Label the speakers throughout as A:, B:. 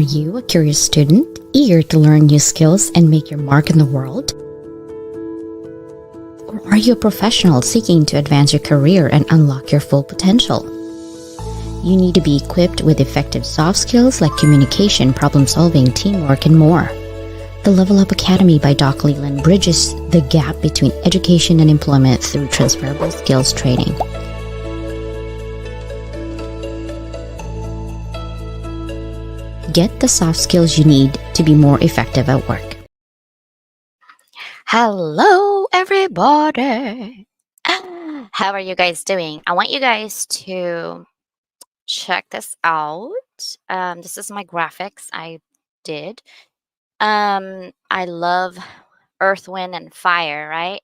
A: you a curious student, eager to learn new skills and make your mark in the world? Or are you a professional seeking to advance your career and unlock your full potential? You need to be equipped with effective soft skills like communication, problem solving, teamwork, and more. The Level Up Academy by Doc Leland bridges the gap between education and employment through transferable skills training. Get the soft skills you need to be more effective at work.
B: Hello, everybody. How are you guys doing? I want you guys to check this out. This is my graphics I did. I love Earth, Wind, and Fire, right?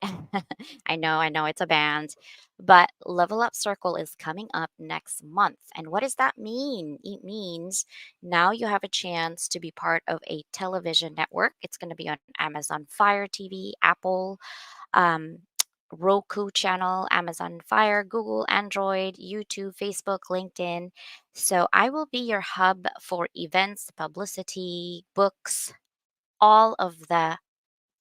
B: I know, it's a band. But Level Up Circle is coming up next month. And what does that mean? It means now you have a chance to be part of a television network. It's going to be on Amazon Fire TV, Apple, um, Roku channel, Amazon Fire, Google, Android, YouTube, Facebook, LinkedIn. So I will be your hub for events, publicity, books, all of the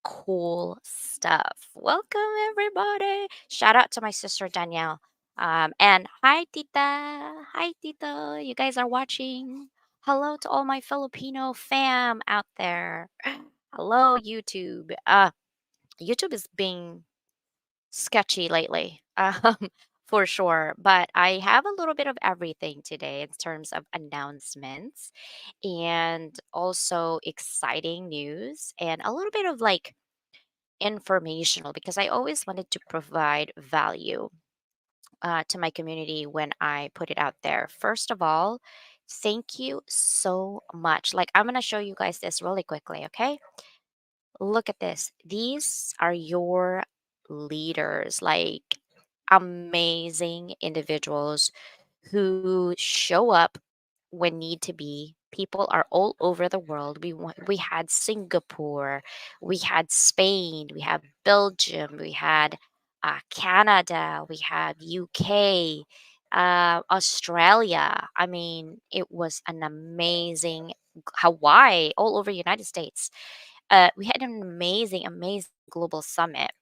B: cool stuff. Welcome, everybody. Shout out to my sister Danielle. And hi, Tita. Hi, Tito. You guys are watching. Hello to all my Filipino fam out there. Hello, YouTube. YouTube is being sketchy lately, for sure. But I have a little bit of everything today in terms of announcements and also exciting news and a little bit of like informational because I always wanted to provide value to my community when I put it out there. First of all, thank you so much. Like, I'm going to show you guys this really quickly, okay? Look at this. These are your leaders, like amazing individuals who show up when need to be. People are all over the world. We had Singapore, we had Spain, we had Belgium, we had Canada, we had UK, Australia. I mean, it was an amazing Hawaii, all over United States. We had an amazing global summit.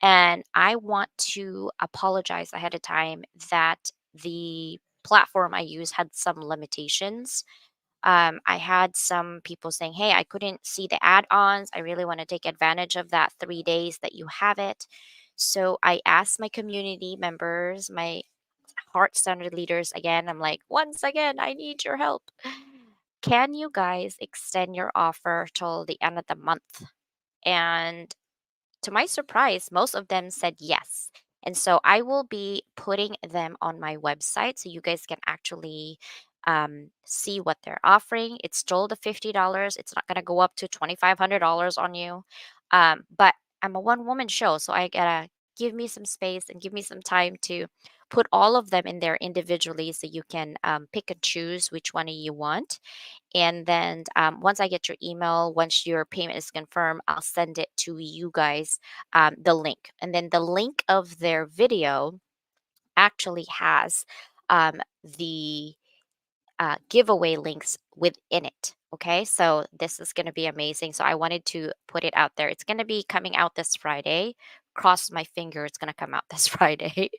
B: And I want to apologize ahead of time that the platform I use had some limitations. I had some people saying, hey, I couldn't see the add ons. I really want to take advantage of that 3 days that you have it. So I asked my community members, my heart centered leaders again, I'm like, once again, I need your help. Can you guys extend your offer till the end of the month? And to my surprise, most of them said yes. And so I will be putting them on my website so you guys can actually see what they're offering. It's still the $50. It's not going to go up to $2,500 on you. But I'm a one woman show, so I gotta give me some space and give me some time to put all of them in there individually so you can pick and choose which one you want. And then once I get your email, once your payment is confirmed, I'll send it to you guys, the link. And then the link of their video actually has the giveaway links within it. Okay, so this is going to be amazing. So I wanted to put it out there. It's going to be coming out this Friday. Cross my finger, it's going to come out this Friday.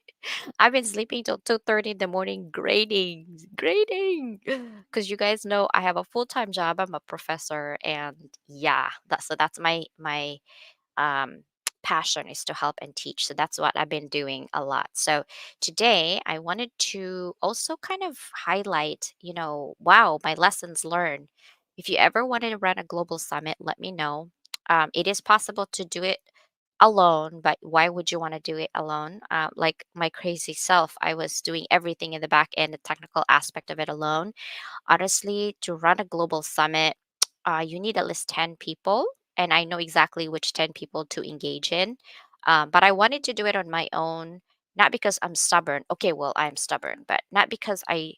B: I've been sleeping till 2:30 in the morning grading. Because you guys know I have a full-time job. I'm a professor, and yeah, that's my um, passion is to help and teach. So that's what I've been doing a lot. So today I wanted to also kind of highlight, wow, my lessons learned. If you ever wanted to run a global summit, let me know. It is possible to do it alone, but why would you want to do it alone? Like my crazy self, I was doing everything in the back end, the technical aspect of it alone. Honestly, to run a global summit, you need at least 10 people, and I know exactly which 10 people to engage in. But I wanted to do it on my own, not because I'm stubborn. Okay, well, I'm stubborn, but not because I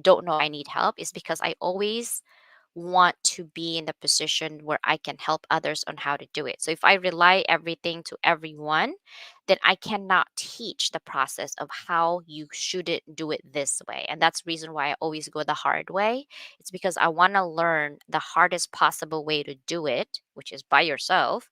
B: don't know I need help. It's because I always want to be in the position where I can help others on how to do it. So if I rely everything to everyone, then I cannot teach the process of how you shouldn't do it this way. And that's the reason why I always go the hard way. It's because I want to learn the hardest possible way to do it, which is by yourself.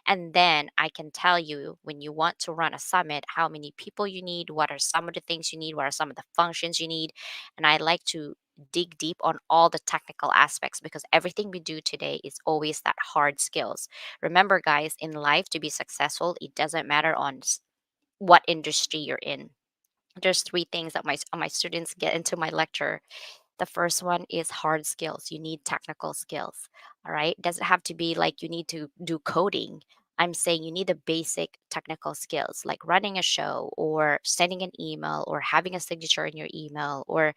B: And then I can tell you when you want to run a summit, how many people you need, what are some of the things you need, what are some of the functions you need. And I like to dig deep on all the technical aspects because everything we do today is always that hard skills. Remember, guys, in life to be successful, it doesn't matter on what industry you're in. There's three things that my students get into my lecture. The first one is hard skills. You need technical skills. All right. It doesn't have to be like you need to do coding. I'm saying you need the basic technical skills like running a show or sending an email or having a signature in your email or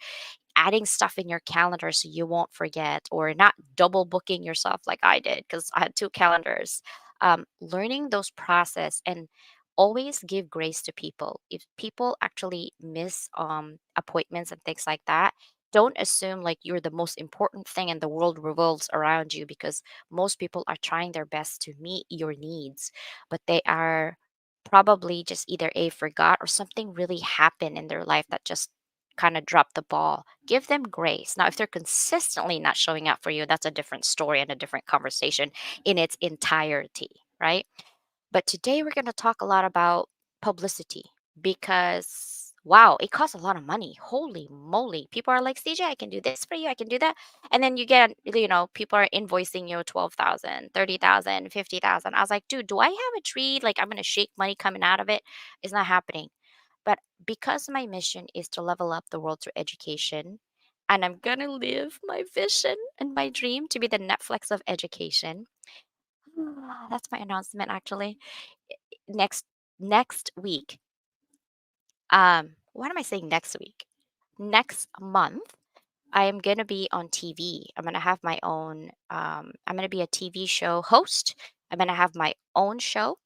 B: adding stuff in your calendar so you won't forget or not double booking yourself like I did because I had two calendars. Learning those process and always give grace to people. If people actually miss appointments and things like that, don't assume like you're the most important thing and the world revolves around you because most people are trying their best to meet your needs, but they are probably just either a forgot or something really happened in their life that just kind of drop the ball. Give them grace. Now, if they're consistently not showing up for you, that's a different story and a different conversation in its entirety, right? But today we're going to talk a lot about publicity because wow, it costs a lot of money. Holy moly. People are like, CJ, I can do this for you. I can do that. And then you get, people are invoicing you 12,000, 30,000, 50,000. I was like, dude, do I have a tree? Like I'm going to shake money coming out of it. It's not happening. But because my mission is to level up the world through education, and I'm going to live my vision and my dream to be the Netflix of education. That's my announcement actually. Next next week. What am I saying next week? Next month, I am going to be on TV. I'm going to have my own I'm going to be a TV show host. I'm going to have my own show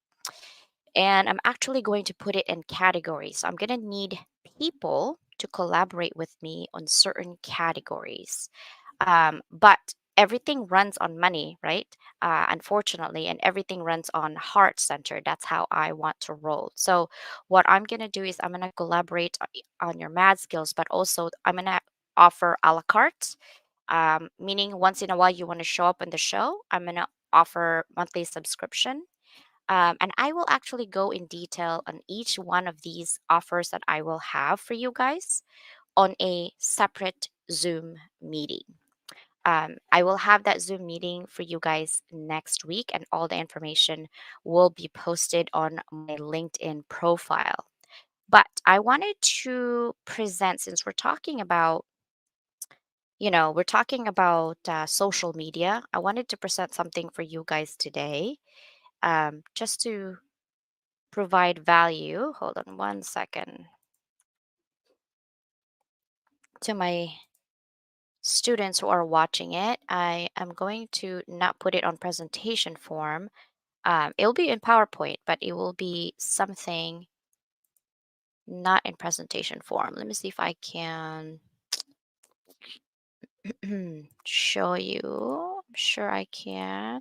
B: and I'm actually going to put it in categories. So I'm going to need people to collaborate with me on certain categories. But everything runs on money, right? Unfortunately, and everything runs on heart center. That's how I want to roll. So, what I'm going to do is I'm going to collaborate on your mad skills, but also I'm going to offer a la carte, meaning once in a while you want to show up in the show. I'm going to offer monthly subscription and I will actually go in detail on each one of these offers that I will have for you guys on a separate Zoom meeting. I will have that Zoom meeting for you guys next week, and all the information will be posted on my LinkedIn profile. But I wanted to present, since we're talking about social media, I wanted to present something for you guys today just to provide value. Hold on one second. To my students who are watching it, I am going to not put it on presentation form. It'll be in PowerPoint, but it will be something not in presentation form. Let me see if I can show you. I'm sure I can.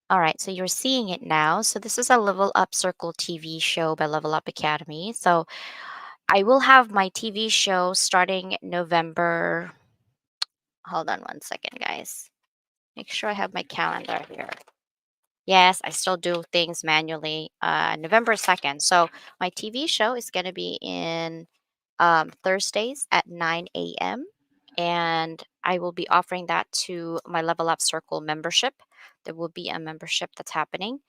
B: All right, so you're seeing it now. So this is a Level Up Circle TV show by Level Up Academy. So I will have my TV show starting November. Hold on one second, guys. Make sure I have my calendar here. Yes, I still do things manually. November 2nd. So my TV show is going to be in Thursdays at 9 a.m. And I will be offering that to my Level Up Circle membership. There will be a membership that's happening,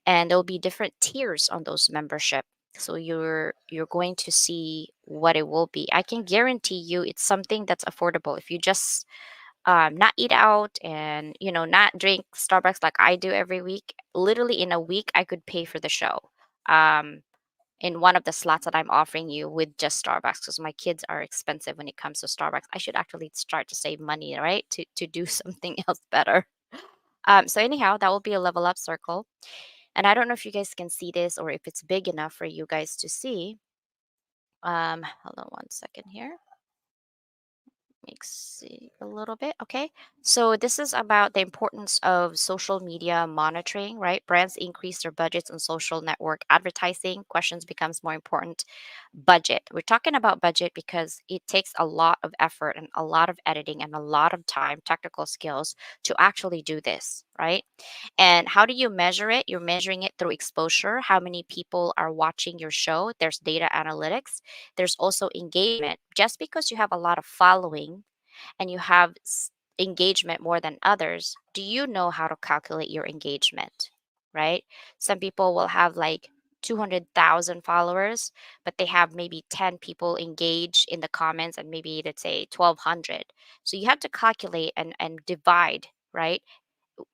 B: and there will be different tiers on those membership. So you're going to see what it will be. I can guarantee you it's something that's affordable. If you just not eat out and not drink Starbucks like I do every week, literally in a week I could pay for the show. Um, in one of the slots that I'm offering you with just Starbucks because my kids are expensive when it comes to Starbucks. I should actually start to save money, right? To do something else better. So anyhow, that will be a level up circle. And I don't know if you guys can see this or if it's big enough for you guys to see. Hold on one second here. me see a little bit. Okay. So this is about the importance of social media monitoring, right? Brands increase their budgets on social network advertising. Questions becomes more important. Budget. We're talking about budget because it takes a lot of effort and a lot of editing and a lot of time, technical skills to actually do this, right? And how do you measure it? You're measuring it through exposure. How many people are watching your show? There's data analytics. There's also engagement. Just because you have a lot of following and you have engagement more than others, do you know how to calculate your engagement? Right? Some people will have like 200,000 followers, but they have maybe 10 people engaged in the comments and maybe let's say 1,200. So you have to calculate and divide, right?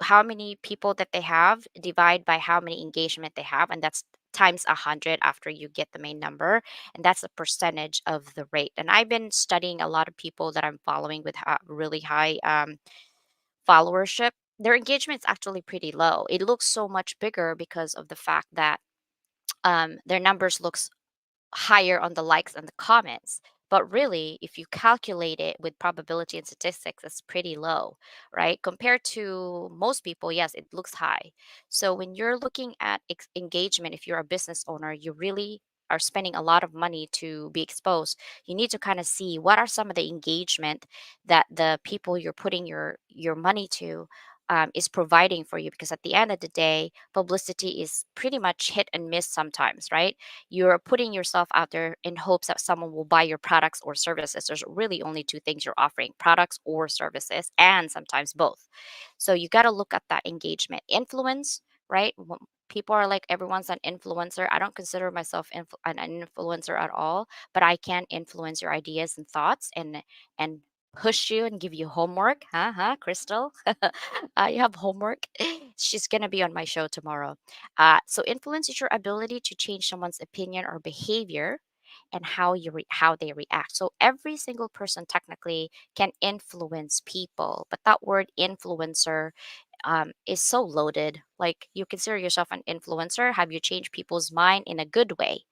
B: How many people that they have, divide by how many engagement they have, and that's times 100 after you get the main number, and that's a percentage of the rate. And I've been studying a lot of people that I'm following with really high followership. Their engagement is actually pretty low. It looks so much bigger because of the fact that their numbers looks higher on the likes and the comments. But really, if you calculate it with probability and statistics, it's pretty low, right? Compared to most people, yes, it looks high. So when you're looking at engagement, if you're a business owner, you really are spending a lot of money to be exposed. You need to kind of see what are some of the engagement that the people you're putting your money to is providing for you, because at the end of the day, publicity is pretty much hit and miss sometimes, right? You're putting yourself out there in hopes that someone will buy your products or services. There's really only two things you're offering: products or services, and sometimes both. So you got to look at that engagement. Influence, right? People are like, everyone's an influencer. I don't consider myself an influencer at all, but I can influence your ideas and thoughts and push you and give you homework. Crystal? You have homework. She's going to be on my show tomorrow. So influence is your ability to change someone's opinion or behavior and how they react. So every single person technically can influence people, but that word influencer is so loaded. Like, you consider yourself an influencer. Have you changed people's mind in a good way,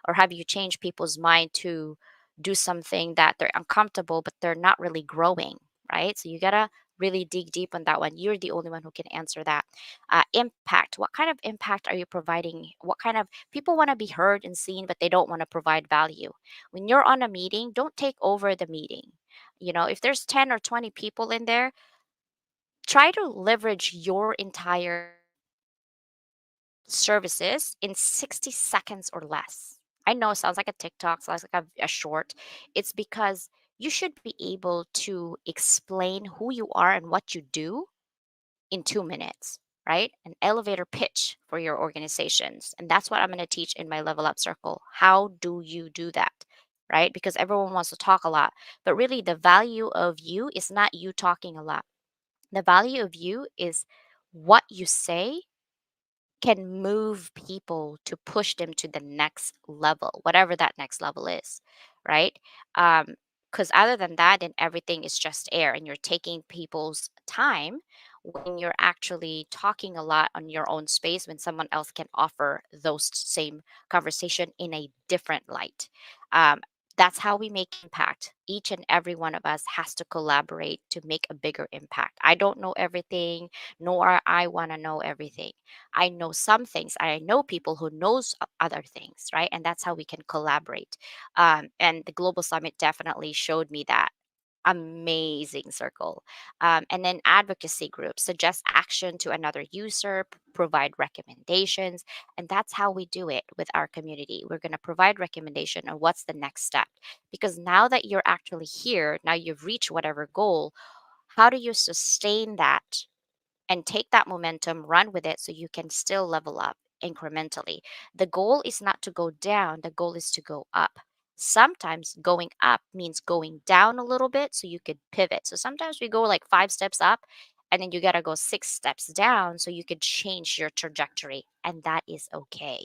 B: or have you changed people's mind to do something that they're uncomfortable, but they're not really growing? Right. So you gotta really dig deep on that one. You're the only one who can answer that. Impact. What kind of impact are you providing? What kind of people want to be heard and seen, but they don't want to provide value? When you're on a meeting, don't take over the meeting. If there's 10 or 20 people in there, try to leverage your entire services in 60 seconds or less. I know it sounds like a TikTok, sounds like a short. It's because you should be able to explain who you are and what you do in 2 minutes, right? An elevator pitch for your organizations. And that's what I'm going to teach in my Level Up Circle. How do you do that? Right? Because everyone wants to talk a lot, but really the value of you is not you talking a lot. The value of you is what you say can move people to push them to the next level, whatever that next level is, right? Because other than that, then everything is just air and you're taking people's time when you're actually talking a lot on your own space when someone else can offer those same conversation in a different light. Um, that's how we make impact. Each and every one of us has to collaborate to make a bigger impact. I don't know everything, nor I want to know everything. I know some things. I know people who knows other things, right? And that's how we can collaborate. And the Global Summit definitely showed me that amazing circle. And then advocacy groups suggest action to another user, provide recommendations, and that's how we do it with our community. We're going to provide recommendation on what's the next step, because now that you're actually here, now you've reached whatever goal. How do you sustain that and take that momentum, run with it so you can still level up incrementally? The goal is not to go down, the goal is to go up. Sometimes going up means going down a little bit so you could pivot. So sometimes we go like 5 steps up and then you got to go 6 steps down so you could change your trajectory. And that is okay.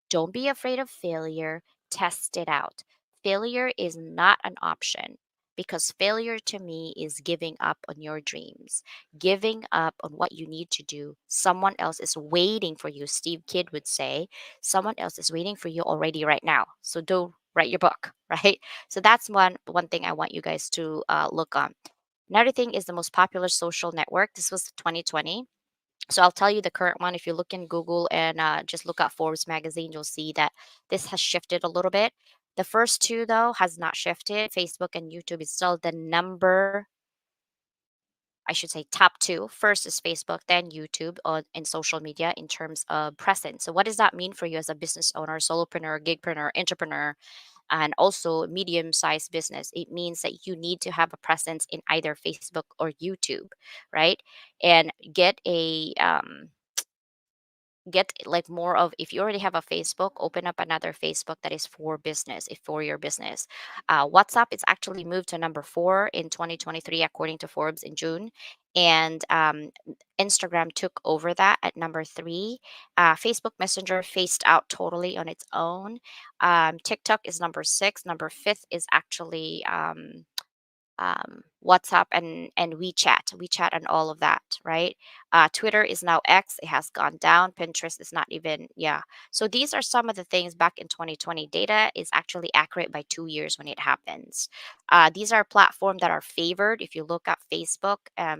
B: Don't be afraid of failure, test it out. Failure is not an option, because failure to me is giving up on your dreams, giving up on what you need to do. Someone else is waiting for you. Steve Kidd would say, someone else is waiting for you already right now. So write your book, right? So that's one thing I want you guys to look on. Another thing is the most popular social network. This was 2020. So I'll tell you the current one. If you look in Google and just look at Forbes magazine, you'll see that this has shifted a little bit. The first two, though, has not shifted. Facebook and YouTube is still the number, I should say, top two. First is Facebook, then YouTube on in social media in terms of presence. So what does that mean for you as a business owner, solopreneur, gigpreneur, entrepreneur, and also medium-sized business? It means that you need to have a presence in either Facebook or YouTube, right? And get like more of, if you already have a Facebook, open up another Facebook that is for business, if for your business. WhatsApp is actually moved to number 4 in 2023 according to Forbes in June, and Instagram took over that at number 3. Facebook Messenger phased out totally on its own. TikTok is number 6. Number 5th is actually WhatsApp and WeChat and all of that, right? Twitter is now X; it has gone down. Pinterest is not even, yeah. So these are some of the things back in 2020. Data is actually accurate by 2 years when it happens. These are platforms that are favored. If you look at Facebook,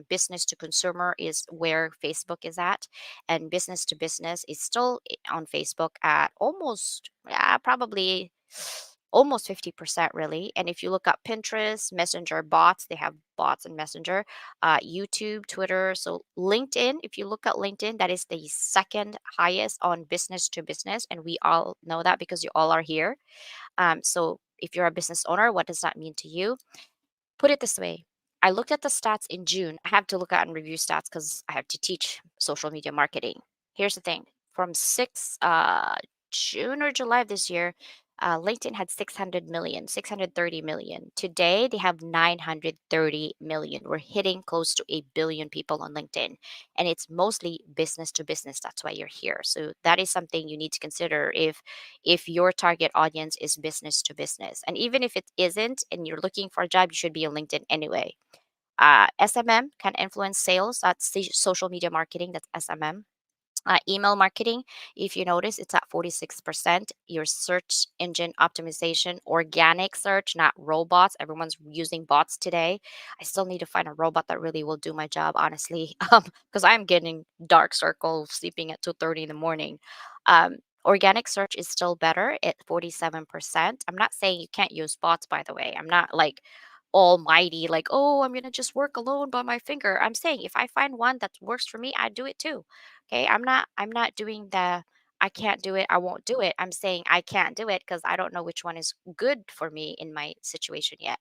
B: business to consumer is where Facebook is at, and business to business is still on Facebook at almost, yeah, probably almost 50% really. And if you look up Pinterest, Messenger bots, they have bots in Messenger, YouTube, Twitter. So LinkedIn, if you look at LinkedIn, that is the second highest on business to business. And we all know that because you all are here. So if you're a business owner, what does that mean to you? Put it this way. I looked at the stats in June. I have to look at and review stats because I have to teach social media marketing. Here's the thing: from 6 June or July of this year, LinkedIn had 600 million, 630 million. Today, they have 930 million. We're hitting close to a billion people on LinkedIn, and it's mostly business to business. That's why you're here. So that is something you need to consider if your target audience is business to business. And even if it isn't and you're looking for a job, you should be on LinkedIn anyway. SMM can influence sales. That's social media marketing. That's SMM. Email marketing, if you notice, it's at 46%. Your search engine optimization, organic search, not robots. Everyone's using bots today. I still need to find a robot that really will do my job, honestly, because I'm getting dark circle sleeping at 2:30 in the morning. Organic search is still better at 47%. I'm not saying you can't use bots, by the way. I'm not like almighty, like, oh, I'm going to just work alone by my finger. I'm saying if I find one that works for me, I do it too. Okay, I'm not doing the I can't do it, I won't do it. I'm saying I can't do it because I don't know which one is good for me in my situation yet.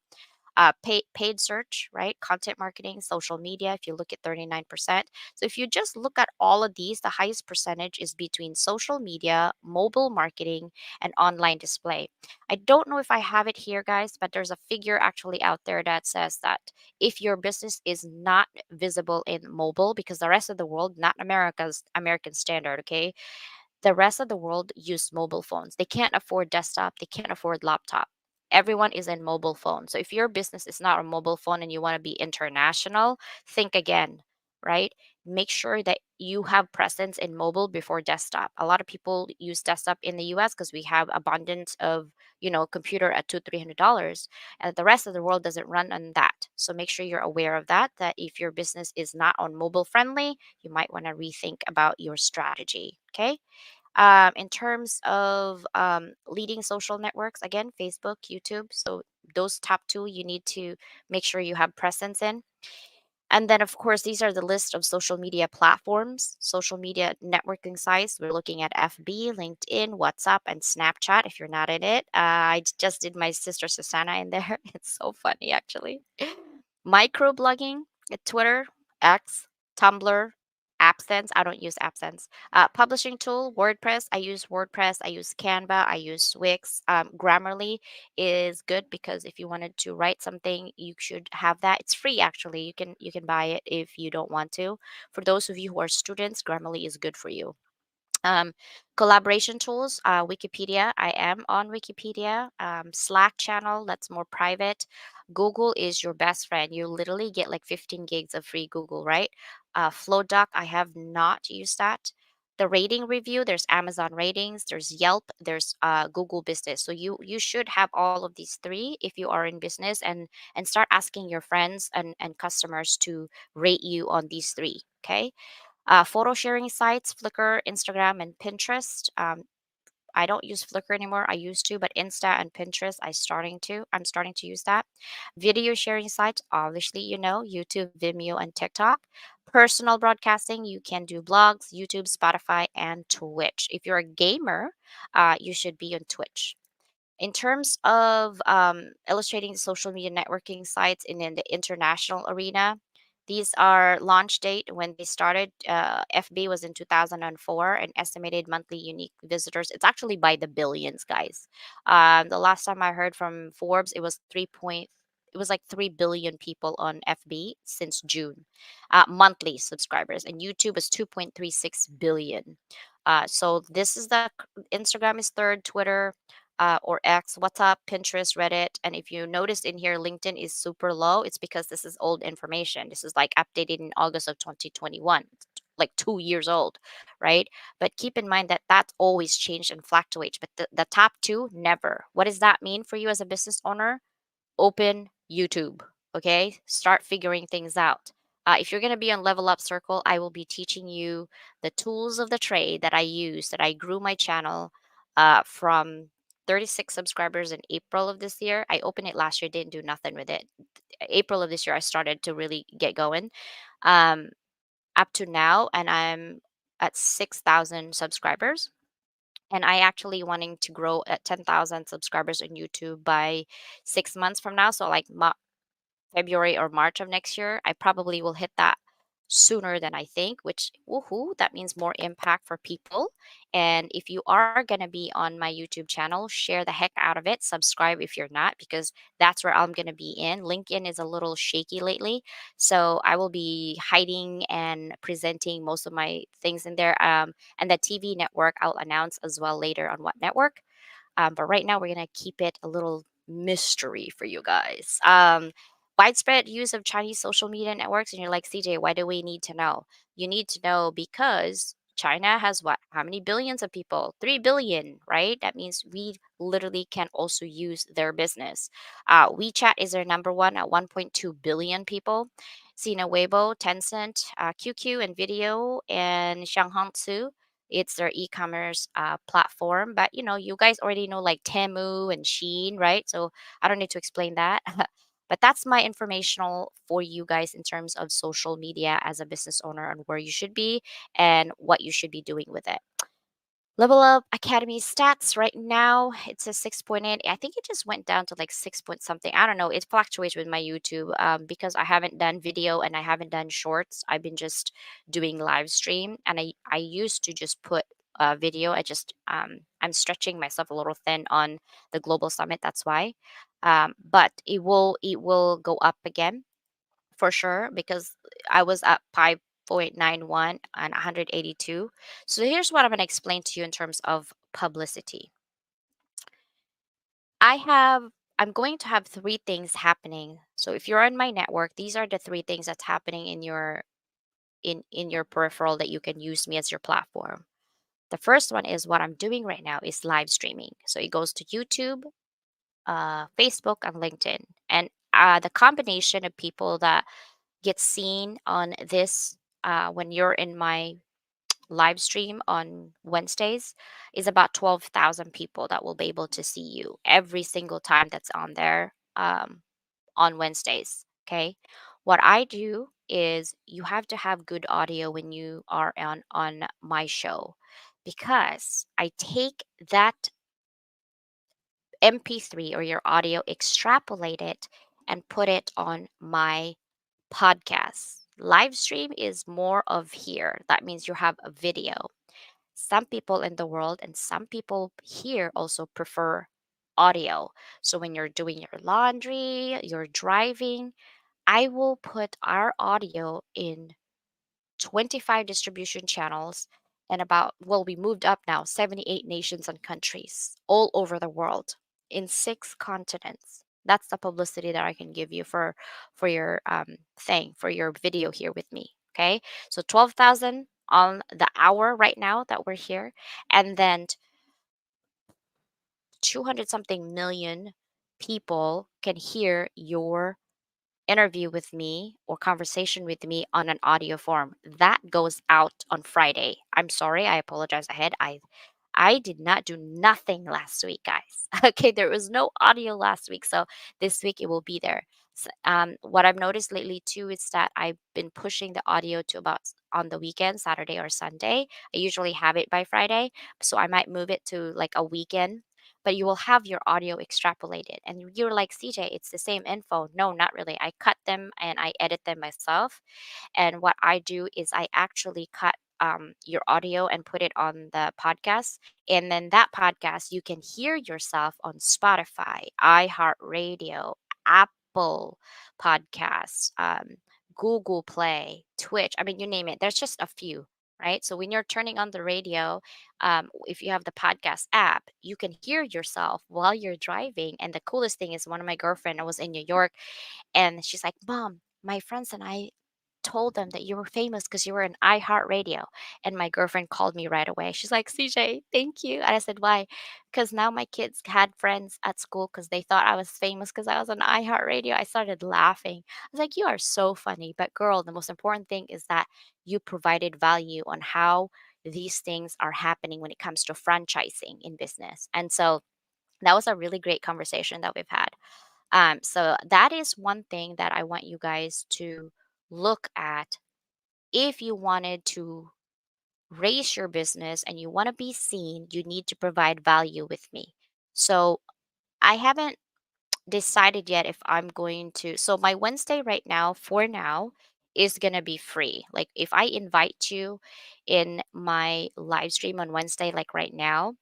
B: Paid search, right? Content marketing, social media, if you look at 39%. So if you just look at all of these, the highest percentage is between social media, mobile marketing, and online display. I don't know if I have it here, guys, but there's a figure actually out there that says that if your business is not visible in mobile, because the rest of the world, not America's American standard, okay? The rest of the world use mobile phones. They can't afford desktop, they can't afford laptop. Everyone is in mobile phone. So if your business is not a mobile phone and you want to be international, think again, right? Make sure that you have presence in mobile before desktop. A lot of people use desktop in the US because we have abundance of, computer at $200-300, and the rest of the world doesn't run on that. So make sure you're aware of that, that if your business is not on mobile friendly, you might want to rethink about your strategy. Okay. In terms of leading social networks, again, Facebook, YouTube. So those top two, you need to make sure you have presence in. And then, of course, these are the list of social media platforms, social media networking sites. We're looking at FB, LinkedIn, WhatsApp, and Snapchat. If you're not in it, just did my sister Susanna in there. It's so funny, actually. Microblogging, Twitter, X, Tumblr, AppSense. I don't use AppSense. Publishing tool, WordPress. I use WordPress. I use Canva. I use Wix. Grammarly is good because if you wanted to write something, you should have that. It's free actually. You can buy it if you don't want to. For those of you who are students, Grammarly is good for you. um, Collaboration tools, Wikipedia. I am on Wikipedia. Slack channel, that's more private. Google is your best friend. You literally get like 15 gigs of free Google, right? Flowdoc, I have not used that. the rating review, there's Amazon ratings, there's Yelp, there's Google Business. So you should have all of these three if you are in business, and start asking your friends and customers to rate you on these three. Okay. Photo sharing sites, Flickr, Instagram, and Pinterest. I don't use Flickr anymore. I used to, but Insta and Pinterest, I'm starting to use that. Video sharing sites, obviously, YouTube, Vimeo, and TikTok. Personal broadcasting, you can do blogs, YouTube, Spotify, and Twitch. If you're a gamer, you should be on Twitch. In terms of illustrating social media networking sites in the international arena, these are launch date when they started. FB was in 2004, and estimated monthly unique visitors. It's actually by the billions, guys. The last time I heard from Forbes, it was 3 point. It was like 3 billion people on FB since June, monthly subscribers, and YouTube is 2.36 billion. So this is the Instagram is third, Twitter or X, WhatsApp, Pinterest, Reddit. And if you notice in here, LinkedIn is super low. It's because this is old information. This is like updated in August of 2021, like 2 years old, right? But keep in mind that that's always changed and fluctuates. But the top two, never. What does that mean for you as a business owner? Open YouTube. Okay, start figuring things out. If you're going to be on Level Up Circle, I will be teaching you the tools of the trade that I use, that I grew my channel from 36 subscribers in April of this year. I opened it last year, didn't do nothing with it. April of this year, I started to really get going, um, up to now, and I'm at 6,000 subscribers. And I actually wanting to grow at 10,000 subscribers on YouTube by 6 months from now. So like February or March of next year, I probably will hit that sooner than I think, which, woohoo, that means more impact for people. And if you are going to be on my YouTube channel, share the heck out of it. Subscribe if you're not, because that's where I'm going to be in. LinkedIn is a little shaky lately. So I will be hiding and presenting most of my things in there. And the TV network, I'll announce as well later on what network. But right now, we're going to keep it a little mystery for you guys. Widespread use of Chinese social media networks. And you're like, CJ, why do we need to know? You need to know because China has what? How many billions of people? 3 billion, right? That means we literally can also use their business. WeChat is their number one at 1.2 billion people. Sina Weibo, Tencent, QQ, and Video, and Xianghangsu, it's their e-commerce platform. But you guys already know like Temu and Shein, right? So I don't need to explain that. But that's my informational for you guys in terms of social media as a business owner, and where you should be and what you should be doing with it. Level Up Academy stats right now, it's a 6.8. I think it just went down to like 6 point something. I don't know. It fluctuates with my YouTube, because I haven't done video and I haven't done shorts. I've been just doing live stream, and I used to just put video. I'm stretching myself a little thin on the Global Summit. That's why. But it will go up again for sure, because I was at 5.91 and 182. So here's what I'm going to explain to you in terms of publicity. I have I'm going to have three things happening. So if you're on my network, these are the three things that's happening in your peripheral that you can use me as your platform. The first one is what I'm doing right now is live streaming. So it goes to YouTube, Facebook, and LinkedIn. And the combination of people that get seen on this, when you're in my live stream on Wednesdays, is about 12,000 people that will be able to see you every single time that's on there, on Wednesdays. Okay. What I do is you have to have good audio when you are on my show, because I take that MP3 or your audio, extrapolate it, and put it on my podcast. Live stream is more of here. That means you have a video. Some people in the world and some people here also prefer audio. So when you're doing your laundry, you're driving, I will put our audio in 25 distribution channels, and we moved up now, 78 nations and countries all over the world in 6 continents. That's the publicity that I can give you for your thing, for your video here with me. Okay, so 12,000 on the hour right now that we're here, and then 200 something million people can hear your interview with me or conversation with me on an audio form. That goes out on Friday. I'm sorry, I apologize ahead. I did not do nothing last week, guys. Okay, there was no audio last week, so this week it will be there. What I've noticed lately too is that I've been pushing the audio to about on the weekend, Saturday or Sunday. I usually have it by Friday, so I might move it to like a weekend. But you will have your audio extrapolated, and you're like, CJ, it's the same info. No, not really. I cut them and I edit them myself. And what I do is I actually cut your audio and put it on the podcast. And then that podcast, you can hear yourself on Spotify, iHeartRadio, Apple Podcasts, Google Play, Twitch. I mean, you name it. There's just a few. Right. So when you're turning on the radio, if you have the podcast app, you can hear yourself while you're driving. And the coolest thing is, one of my girlfriend, I was in New York, and she's like, Mom, my friends and I told them that you were famous because you were in iHeartRadio. And my girlfriend called me right away. She's like, CJ, thank you. And I said, why? Because now my kids had friends at school because they thought I was famous because I was on iHeartRadio. I started laughing. I was like, you are so funny. But girl, the most important thing is that you provided value on how these things are happening when it comes to franchising in business. And so that was a really great conversation that we've had. So that is one thing that I want you guys to look at if you wanted to raise your business and you want to be seen, you need to provide value with me. So I haven't decided yet if I'm going to. So my Wednesday right now, for now, is going to be free. Like if I invite you in my live stream on Wednesday, like right now,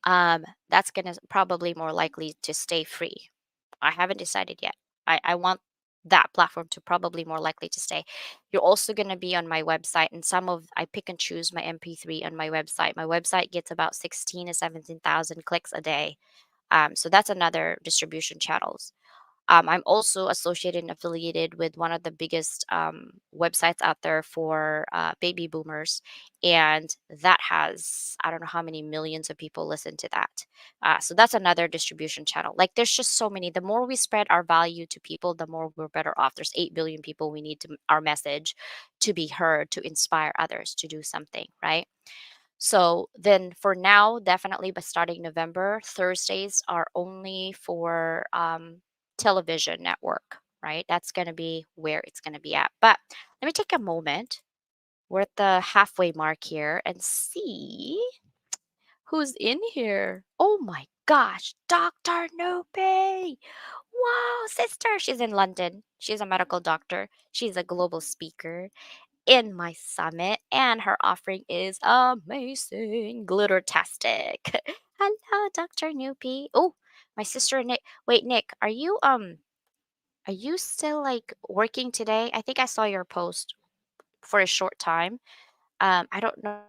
B: that's going to probably more likely to stay free. I haven't decided yet. I want that platform to probably more likely to stay. You're also going to be on my website, and some of I pick and choose my MP3 on my website. My website gets about 16 to 17,000 clicks a day. So that's another distribution channels. I'm also associated and affiliated with one of the biggest websites out there for baby boomers. And that has, I don't know how many millions of people listen to that. So that's another distribution channel. Like there's just so many. The more we spread our value to people, the more we're better off. There's 8 billion people. We need to, our message to be heard, to inspire others to do something, right? So then for now, definitely by starting November, Thursdays are only for television network, right? That's going to be where it's going to be at. But let me take a moment. We're at the halfway mark here and see who's in here. Oh my gosh, Dr. Nope. Wow, sister. She's in London. She's a medical doctor. She's a global speaker in my summit, and her offering is amazing, glittertastic. Hello, Dr. Noopy. Oh, my sister Nick. Wait, Nick, are you still like working today? I think I saw your post for a short time. I don't know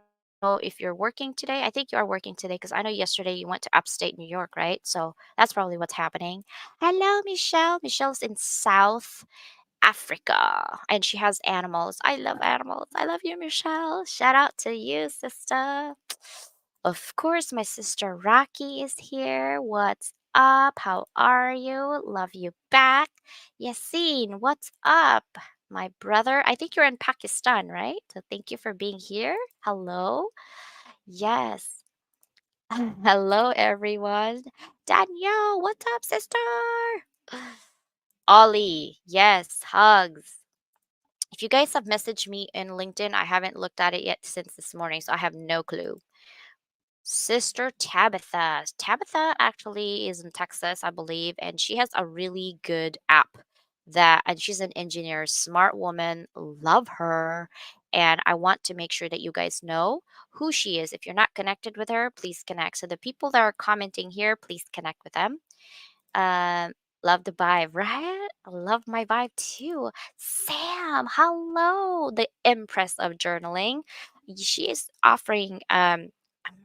B: if you're working today. I think you are working today because I know yesterday you went to upstate New York, right? So that's probably what's happening. Hello, Michelle. Michelle's in South Africa, and she has animals. I love animals. I love you, Michelle. Shout out to you, sister. Of course, my sister Rocky is here. What's up? How are you? Love you back. Yassine, what's up? My brother, I think you're in Pakistan, right? So thank you for being here. Hello. Yes. Hello, everyone. Danielle, what's up, sister? Ollie, yes, hugs. If you guys have messaged me in LinkedIn, I haven't looked at it yet since this morning, so I have no clue. Sister Tabitha. Tabitha actually is in Texas, I believe, and she has a really good app that, and she's an engineer, smart woman, love her. And I want to make sure that you guys know who she is. If you're not connected with her, please connect. So the people that are commenting here, please connect with them. Um, love the vibe, right? I love my vibe too. Sam, hello, the Empress of Journaling. She is offering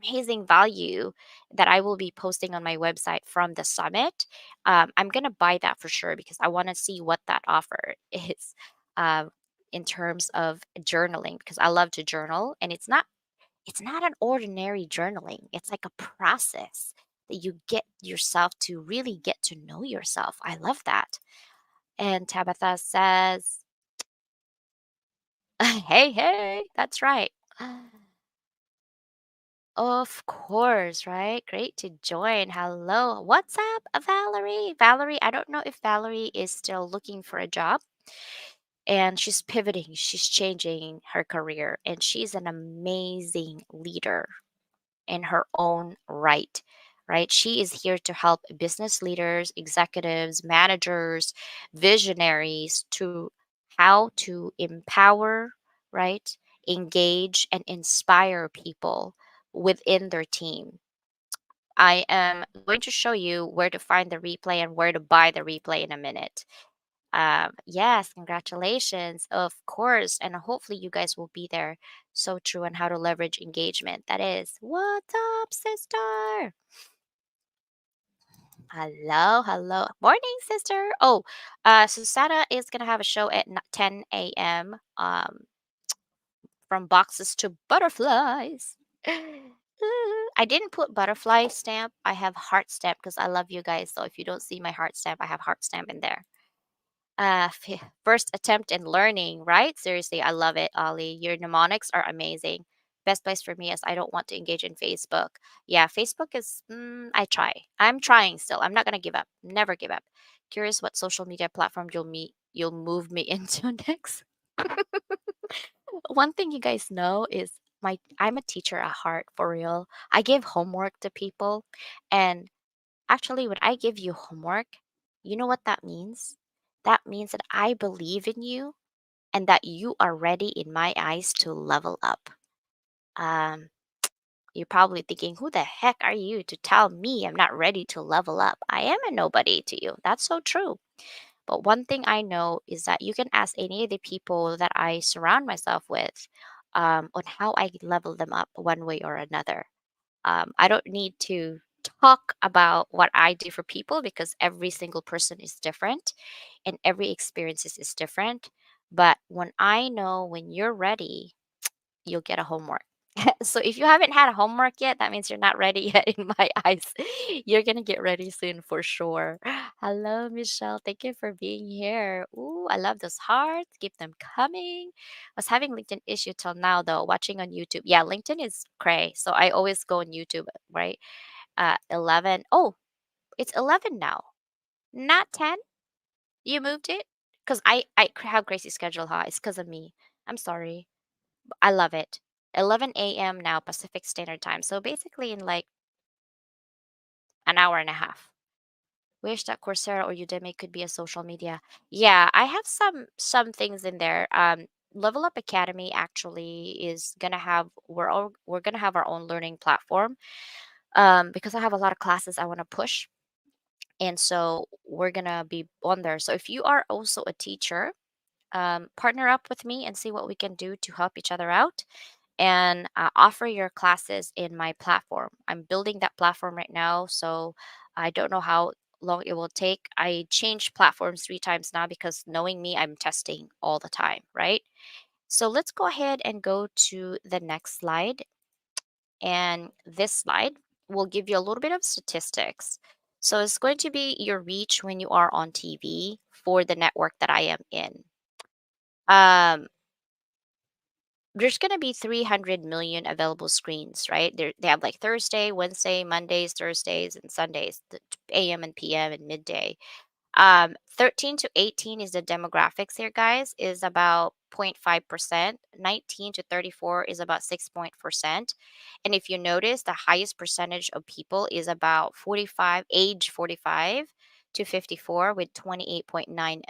B: amazing value that I will be posting on my website from the summit. I'm gonna buy that for sure because I want to see what that offer is. Um, in terms of journaling because I love to journal, and it's not an ordinary journaling. It's like a process that you get yourself to really get to know yourself. I love that. And Tabitha says, "Hey, hey, that's right." Of course, right? Great to join. Hello. What's up, Valerie? Valerie, I don't know if Valerie is still looking for a job and she's pivoting, she's changing her career, and she's an amazing leader in her own right. Right? She is here to help business leaders, executives, managers, visionaries to how to empower, right? Engage and inspire people within their team. I am going to show you where to find the replay and where to buy the replay in a minute. Yes, congratulations, of course. And hopefully, you guys will be there. So true on how to leverage engagement. That is, what's up, sister? Hello, hello. Morning, sister. Oh, Susanna is going to have a show at 10 a.m. From boxes to butterflies. I didn't put butterfly stamp. I have heart stamp because I love you guys. So if you don't see my heart stamp, I have heart stamp in there. First attempt in learning, right? Seriously, I love it, Ollie. Your mnemonics are amazing. Best place for me is I don't want to engage in Facebook. Yeah, Facebook is, I try. I'm trying still. I'm not going to give up. Never give up. Curious what social media platform you'll move me into next. One thing you guys know is I'm a teacher at heart for real. I give homework to people, and actually when I give you homework, you know what that means? That means that I believe in you and that you are ready in my eyes to level up. Um you're probably thinking, who the heck are you to tell me I'm not ready to level up? I am a nobody to you. That's so true. But one thing I know is that you can ask any of the people that I surround myself with on how I level them up one way or another. I don't need to talk about what I do for people because every single person is different and every experience is different. But when I know when you're ready, you'll get a homework. So if you haven't had a homework yet, that means you're not ready yet in my eyes. You're gonna get ready soon for sure. Hello, Michelle. Thank you for being here. Ooh, I love those hearts. Keep them coming. Was having LinkedIn issue till now though, watching on YouTube. Yeah, LinkedIn is cray. So I always go on YouTube, right? 11. Oh, it's 11 now. Not 10. You moved it? Because have crazy schedule, huh? It's because of me. I'm sorry. I love it. 11 a.m. now Pacific Standard Time. So basically in like an hour and a half. Wish that Coursera or Udemy could be a social media. Yeah, I have some things in there. Level Up Academy actually is gonna have we're gonna have our own learning platform. Because I have a lot of classes I want to push, and so we're gonna be on there. So if you are also a teacher, partner up with me and see what we can do to help each other out and offer your classes in my platform. I'm building that platform right now, so I don't know how long it will take. I changed platforms 3 times now because knowing me, I'm testing all the time, right? So let's go ahead and go to the next slide. And this slide will give you a little bit of statistics. So it's going to be your reach when you are on TV for the network that I am in. Um, there's going to be 300 million available screens, right? They have like Thursday, Wednesday, Mondays, Thursdays, and Sundays, the AM and PM and midday. 13 to 18 is the demographics here, guys, is about 0.5%. 19 to 34 is about 6%. And if you notice, the highest percentage of people is about 45, age 45 to 54 with 28.9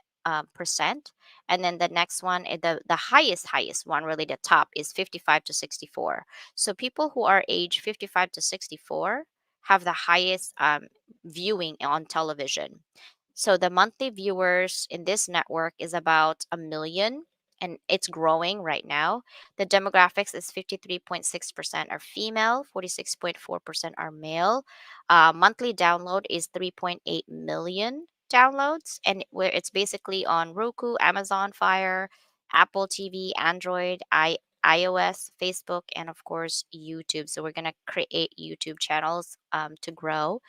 B: percent. And then the next one, the highest one, really the top, is 55 to 64. So people who are age 55 to 64 have the highest viewing on television. So the monthly viewers in this network is about a million and it's growing right now. The demographics is 53.6% are female, 46.4% are male. Monthly download is 3.8 million downloads, and where it's basically on Roku, Amazon Fire, Apple TV, Android, iOS, Facebook, and of course YouTube. So we're gonna create YouTube channels to grow.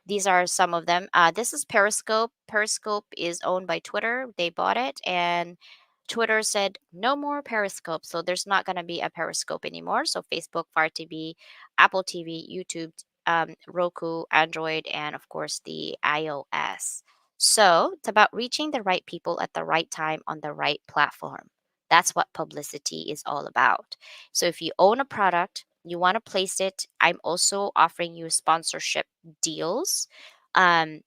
B: These are some of them. This is Periscope. Periscope is owned by Twitter. They bought it, and Twitter said no more Periscope. So there's not gonna be a Periscope anymore. So Facebook, Fire TV, Apple TV, YouTube, Roku, Android, and of course the iOS. So it's about reaching the right people at the right time on the right platform. That's what publicity is all about. So if you own a product, you want to place it, I'm also offering you sponsorship deals um,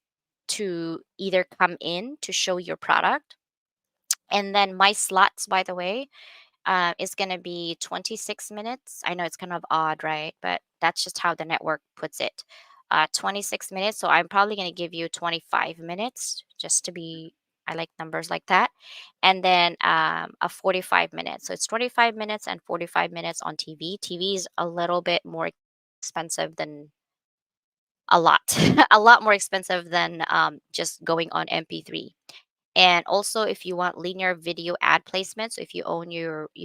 B: to either come in to show your product. And then my slots, by the way, is going to be 26 minutes. I know it's kind of odd, right? But that's just how the network puts it. 26 minutes. So I'm probably going to give you 25 minutes just to be, I like numbers like that. And then a 45 minutes. So it's 25 minutes and 45 minutes on TV. TV is a little bit more expensive than a lot, a lot more expensive than just going on MP3. And also, if you want linear video ad placement, so if you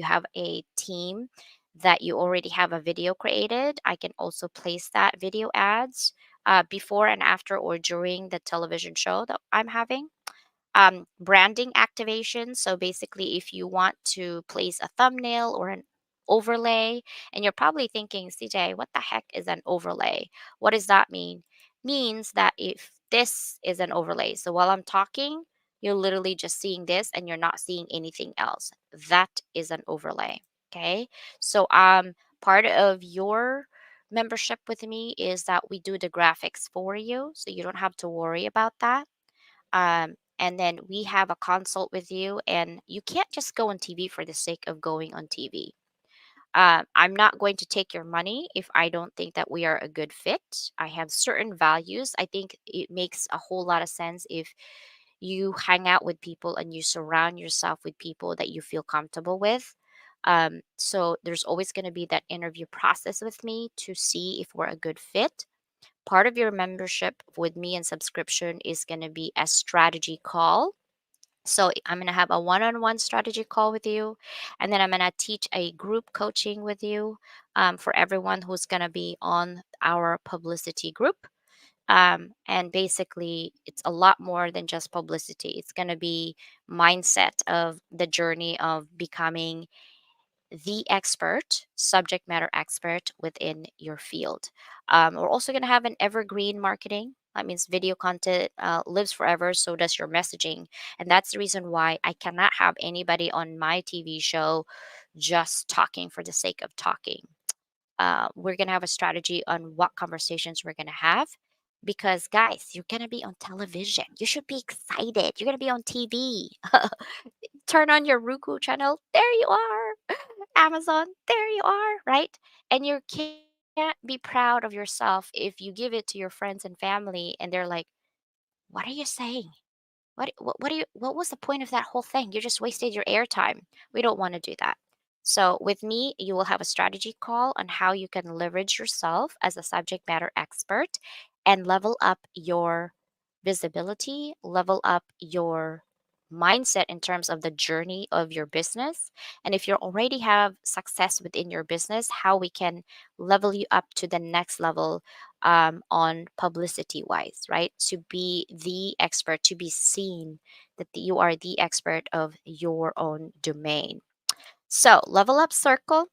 B: have a team that you already have a video created, I can also place that video ads before and after or during the television show that I'm having. Branding activation. So basically, if you want to place a thumbnail or an overlay, and you're probably thinking, CJ, what the heck is an overlay? What does that mean? Means that if this is an overlay, so while I'm talking, you're literally just seeing this and you're not seeing anything else. That is an overlay. Okay. So part of your membership with me is that we do the graphics for you. So you don't have to worry about that. And then we have a consult with you, and you can't just go on TV for the sake of going on TV. I'm not going to take your money if I don't think that we are a good fit. I have certain values. I think it makes a whole lot of sense if you hang out with people and you surround yourself with people that you feel comfortable with. So there's always going to be that interview process with me to see if we're a good fit. Part of your membership with me and subscription is going to be a strategy call. So I'm going to have a one-on-one strategy call with you, and then I'm going to teach a group coaching with you for everyone who's going to be on our publicity group. And basically, it's a lot more than just publicity. It's going to be mindset of the journey of becoming the expert, subject matter expert within your field. We're also going to have an evergreen marketing. That means video content lives forever, so does your messaging. And that's the reason why I cannot have anybody on my TV show just talking for the sake of talking. We're going to have a strategy on what conversations we're going to have. Because, guys, you're going to be on television. You should be excited. You're going to be on TV. Turn on your Roku channel. There you are. Amazon, there you are, right? And you can't be proud of yourself if you give it to your friends and family and they're like, "What are you saying? What was the point of that whole thing? You just wasted your airtime." We don't want to do that. So with me, you will have a strategy call on how you can leverage yourself as a subject matter expert and level up your visibility, level up your mindset in terms of the journey of your business. And if you already have success within your business, how we can level you up to the next level on publicity wise, right? To be the expert, to be seen that you are the expert of your own domain. So, Level Up Circle,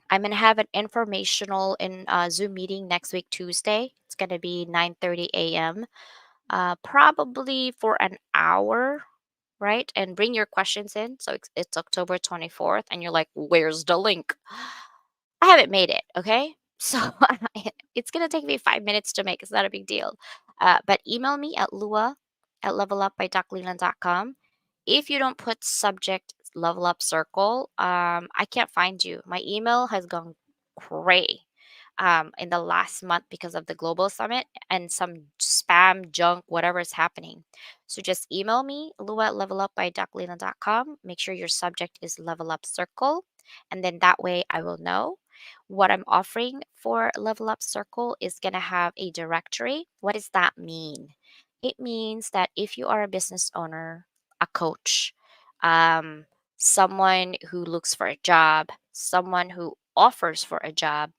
B: I'm going to have an informational in Zoom meeting next week, Tuesday. It's going to be 9:30 a.m., probably for an hour, right? And bring your questions in. So it's October 24th, and you're like, where's the link? I haven't made it, okay? So it's going to take me 5 minutes to make. It's not a big deal. But email me at lua@levelupbyduckleland.com. If you don't put subject level up circle, I can't find you. My email has gone cray in the last month because of the global summit and some spam, junk, whatever is happening. So just email me, lua@levelupbyduckleland.com. Make sure your subject is level up circle. And then that way I will know what I'm offering for Level Up Circle is going to have a directory. What does that mean? It means that if you are a business owner, a coach, someone who looks for a job, someone who offers for a job.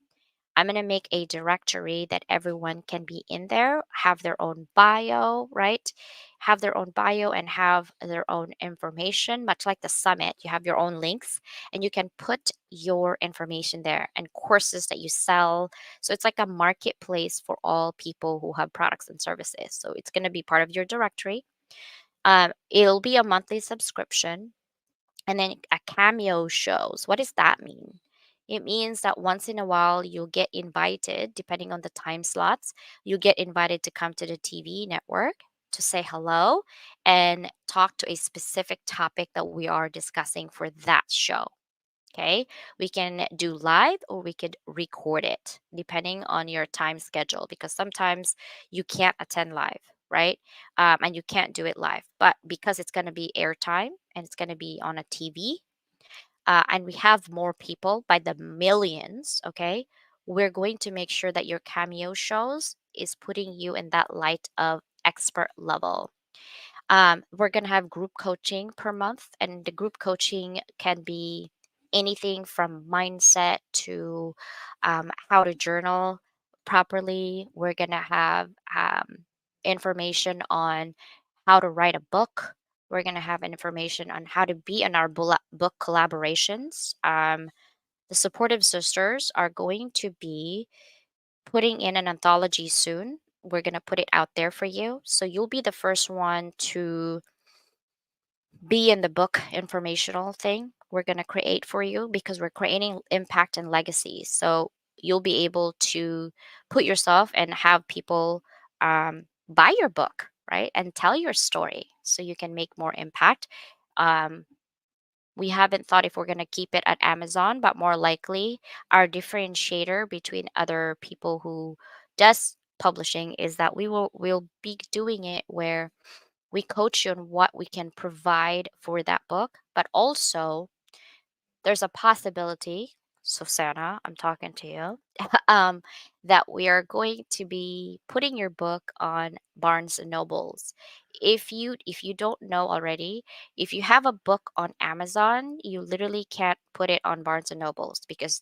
B: I'm going to make a directory that everyone can be in there, have their own bio, right? Have their own bio and have their own information, much like the summit. You have your own links and you can put your information there and courses that you sell. So it's like a marketplace for all people who have products and services. So it's going to be part of your directory. It'll be a monthly subscription and then a cameo shows. What does that mean? It means that once in a while you'll get invited, depending on the time slots, you'll get invited to come to the TV network to say hello and talk to a specific topic that we are discussing for that show. Okay. We can do live or we could record it depending on your time schedule because sometimes you can't attend live, right? And you can't do it live. But because it's going to be airtime and it's going to be on a TV, and we have more people by the millions, okay? We're going to make sure that your cameo shows is putting you in that light of expert level. We're going to have group coaching per month, and the group coaching can be anything from mindset to how to journal properly. We're going to have information on how to write a book. We're going to have information on how to be in our book collaborations. The supportive sisters are going to be putting in an anthology soon. We're going to put it out there for you. So you'll be the first one to be in the book informational thing we're going to create for you because we're creating impact and legacy. So you'll be able to put yourself and have people buy your book, right? And tell your story so you can make more impact. Um, we haven't thought if we're going to keep it at Amazon, but more likely our differentiator between other people who does publishing is that we'll be doing it where we coach you on what we can provide for that book, but also there's a possibility, Susanna, I'm talking to you, that we are going to be putting your book on Barnes and Nobles. If you don't know already, if you have a book on Amazon, you literally can't put it on Barnes and Nobles because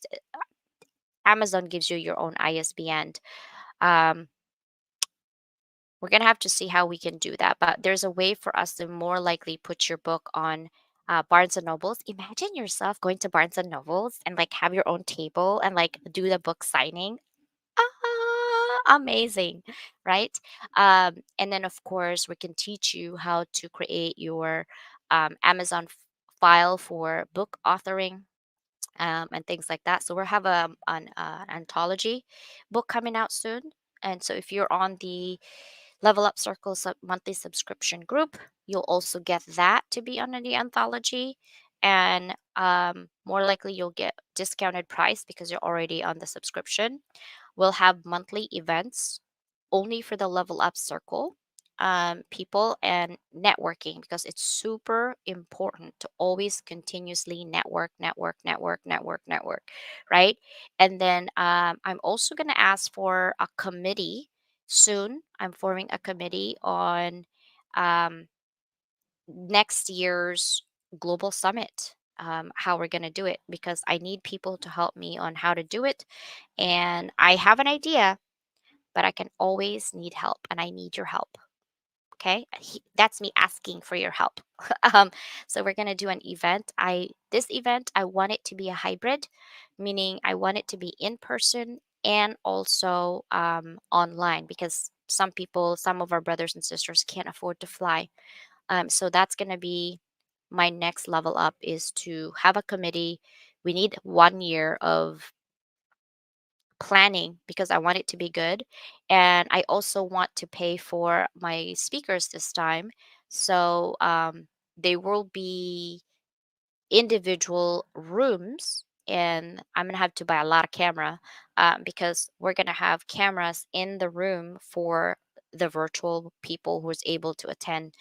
B: Amazon gives you your own ISBN. Um, we're gonna have to see how we can do that, but there's a way for us to more likely put your book on Barnes and Nobles. Imagine yourself going to Barnes and Nobles and like have your own table and like do the book signing. Amazing, right? And then of course we can teach you how to create your Amazon file for book authoring. And things like that. So we'll have an anthology book coming out soon. And so if you're on the Level Up Circle monthly subscription group, you'll also get that to be under the anthology. And more likely you'll get discounted price because you're already on the subscription. We'll have monthly events only for the Level Up Circle people and networking because it's super important to always continuously network, right? And then I'm also going to ask for a committee soon. I'm forming a committee on um, next year's global summit. How we're going to do it because I need people to help me on how to do it. And I have an idea, but I can always need help, and I need your help. Okay, that's me asking for your help. um, so we're gonna do an event. This event I want it to be a hybrid, meaning I want it to be in person and also online because some of our brothers and sisters can't afford to fly. So that's gonna be my next level up is to have a committee. We need 1 year of planning because I want it to be good. And I also want to pay for my speakers this time. So they will be individual rooms. And I'm going to have to buy a lot of camera because we're going to have cameras in the room for the virtual people who's able to attend.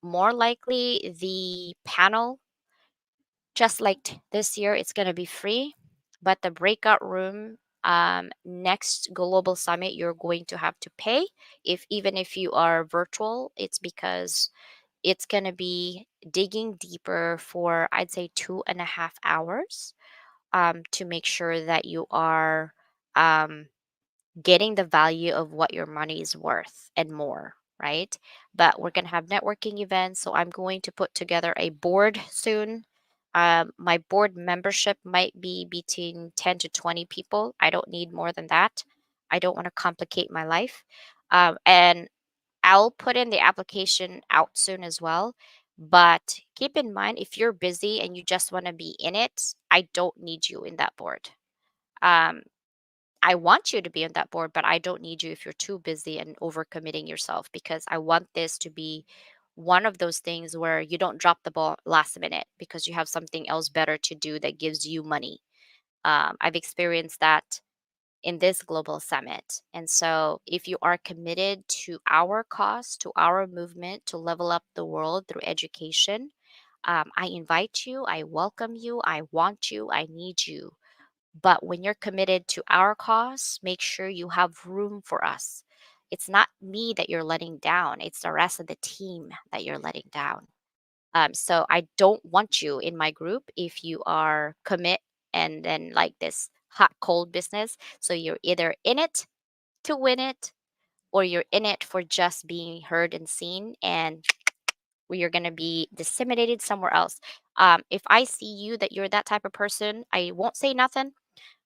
B: More likely, the panel just like this year, it's going to be free, but the breakout room next global summit, you're going to have to pay. If even if you are virtual, it's because It's going to be digging deeper for, I'd say, 2.5 hours, to make sure that you are um, getting the value of what your money is worth and more, right? But we're going to have networking events. So I'm going to put together a board soon. My board membership might be between 10 to 20 people. I don't need more than that. I don't want to complicate my life. And I'll put in the application out soon as well. But keep in mind, if you're busy and you just want to be in it, I don't need you in that board. Um, I want you to be on that board, but I don't need you if you're too busy and overcommitting yourself, because I want this to be one of those things where you don't drop the ball last minute because you have something else better to do that gives you money. I've experienced that in this global summit. And so, if you are committed to our cause, to our movement to level up the world through education, I invite you, I welcome you, I want you, I need you. But when you're committed to our cause, make sure you have room for us. It's not me that you're letting down, it's the rest of the team that you're letting down. So I don't want you in my group if you are commit and then like this hot cold business. So you're either in it to win it, or you're in it for just being heard and seen, and where you're going to be disseminated somewhere else. If I see you that you're that type of person, I won't say nothing,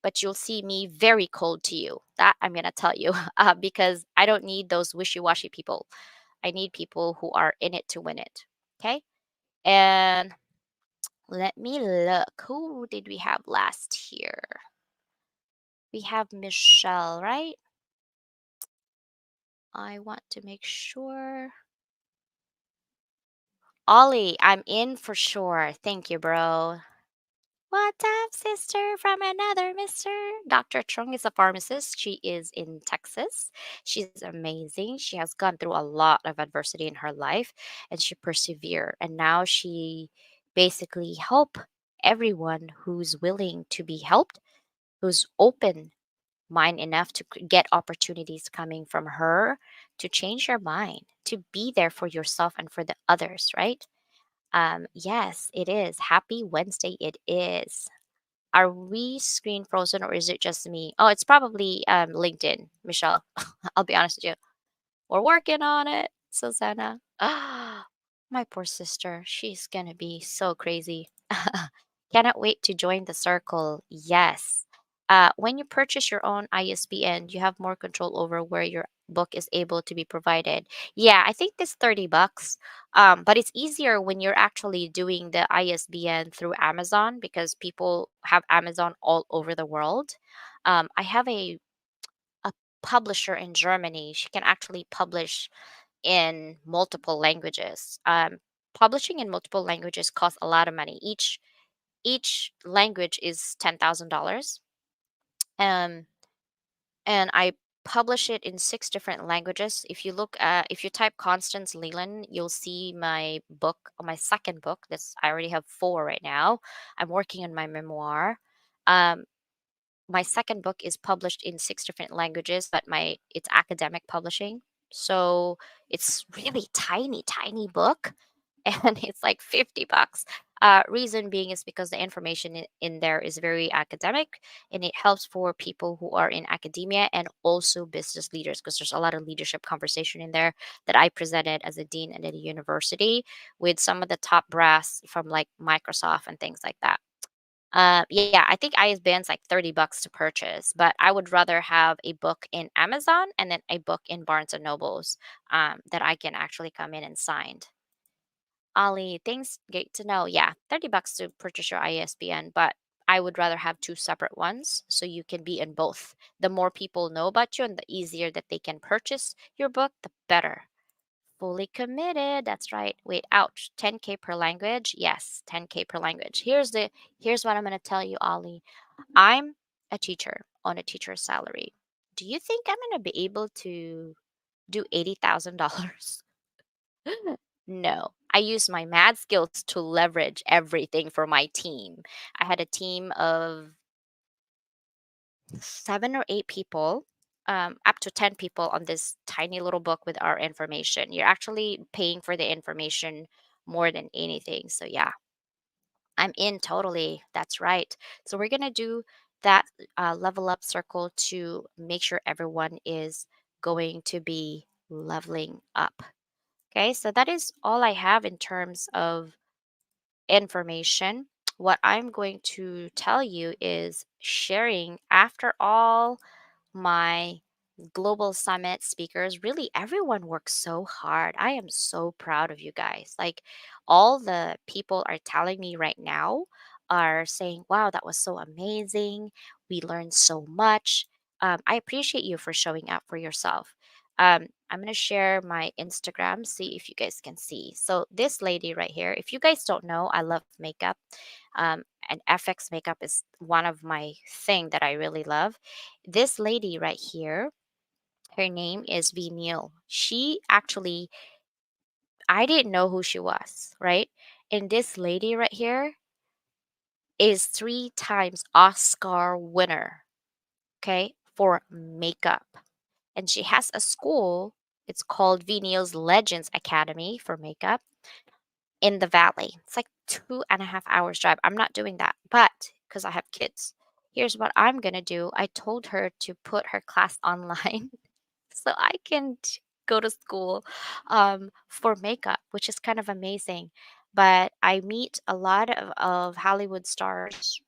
B: but you'll see me very cold to you. That I'm going to tell you, because I don't need those wishy washy people. I need people who are in it to win it. Okay. And let me look. Who did we have last here? We have Michelle, right? I want to make sure. Ollie, I'm in for sure. Thank you, bro. What's up, sister from another mister? Dr. Chung is a pharmacist. She is in Texas. She's amazing. She has gone through a lot of adversity in her life and she persevered. And now she basically help everyone who's willing to be helped, who's open mind enough to get opportunities coming from her to change your mind, to be there for yourself and for the others, right? Yes, it is. Happy Wednesday, it is. Are we screen frozen or is it just me? Oh, it's probably LinkedIn, Michelle. I'll be honest with you. We're working on it, Susanna. Ah, my poor sister. She's gonna be so crazy. Cannot wait to join the circle. Yes. When you purchase your own ISBN, you have more control over where your book is able to be provided. Yeah, I think this 30 bucks. But it's easier when you're actually doing the ISBN through Amazon because people have Amazon all over the world. I have a publisher in Germany. She can actually publish in multiple languages. Publishing in multiple languages costs a lot of money. Each language is $10,000. Um, and I publish it in 6 different languages. If you type Constance Leland, you'll see my book, my second book. This I already have four right now. I'm working on my memoir. Um, my second book is published in 6 different languages, but my it's academic publishing. So it's really tiny book, and it's like 50 bucks. Reason being is because the information in there is very academic and it helps for people who are in academia and also business leaders because there's a lot of leadership conversation in there that I presented as a dean at a university with some of the top brass from like Microsoft and things like that. Yeah, I think ISBN's like 30 bucks to purchase, but I would rather have a book in Amazon and then a book in Barnes and Nobles that I can actually come in and sign. Ali, things great to know. Yeah, 30 bucks to purchase your ISBN, but I would rather have two separate ones so you can be in both. The more people know about you and the easier that they can purchase your book, the better. Fully committed. That's right. Wait, ouch. 10K per language? Yes, 10K per language. Here's what I'm going to tell you, Ollie. I'm a teacher on a teacher's salary. Do you think I'm going to be able to do $80,000? No. I use my mad skills to leverage everything for my team. I had a team of 7 or 8 people. up to 10 people on this tiny little book with our information. You're actually paying for the information more than anything. So, yeah, I'm in totally. That's right. So, we're going to do that level up circle to make sure everyone is going to be leveling up. Okay, so that is all I have in terms of information. What I'm going to tell you is sharing after all my global summit speakers, really everyone works so hard. I am so proud of you guys. Like all the people are telling me right now are saying, wow, that was so amazing. We learned so much. I appreciate you for showing up for yourself. I'm going to share my Instagram, see if you guys can see. So, this lady right here, if you guys don't know, I love makeup. And FX makeup is one of my thing that I really love. This lady right here, her name is V Neil. She actually, I didn't know who she was, right? And this lady right here is 3 times Oscar winner, okay, for makeup. And she has a school. It's called V Neil's Legends Academy for makeup in the valley. It's like 2.5 hours drive. I'm not doing that, but because I have kids, here's what I'm gonna do. I told her to put her class online so I can go to school for makeup, which is kind of amazing. But I meet a lot of Hollywood stars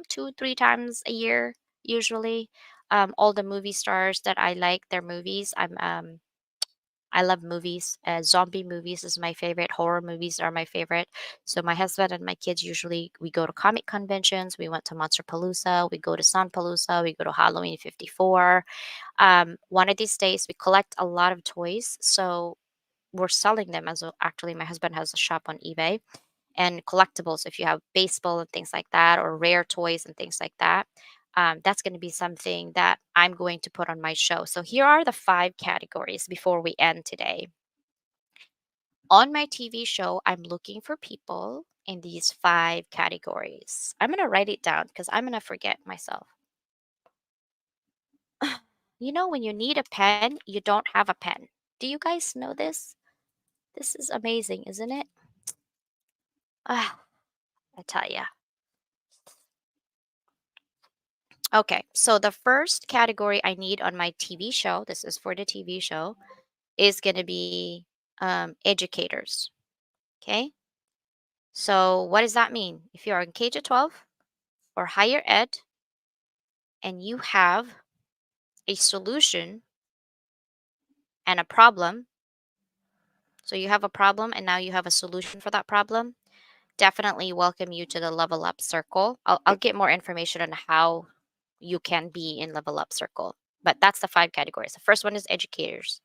B: 2, 3 times a year, usually. All the movie stars that I like their movies. I love movies. Zombie movies is my favorite. Horror movies are my favorite. So my husband and my kids usually we go to comic conventions. We went to Monster Palooza. We go to Sun Palooza. We go to Halloween 54. One of these days, we collect a lot of toys. So we're selling them as actually my husband has a shop on eBay and collectibles. If you have baseball and things like that, or rare toys and things like that, that's going to be something that I'm going to put on my show. So here are the 5 categories before we end today. On my TV show, I'm looking for people in these 5 categories. I'm going to write it down because I'm going to forget myself. You know, when you need a pen, you don't have a pen. Do you guys know this? This is amazing, isn't it? Ah, I tell ya. Okay, so the first category I need on my TV show, this is for the TV show, is going to be educators. Okay, so what does that mean? If you are in K to 12 or higher ed and you have a solution and a problem, so you have a problem and now you have a solution for that problem, definitely welcome you to the level up circle. I'll get more information on how you can be in level up circle. But that's the 5 categories. The first one is educators.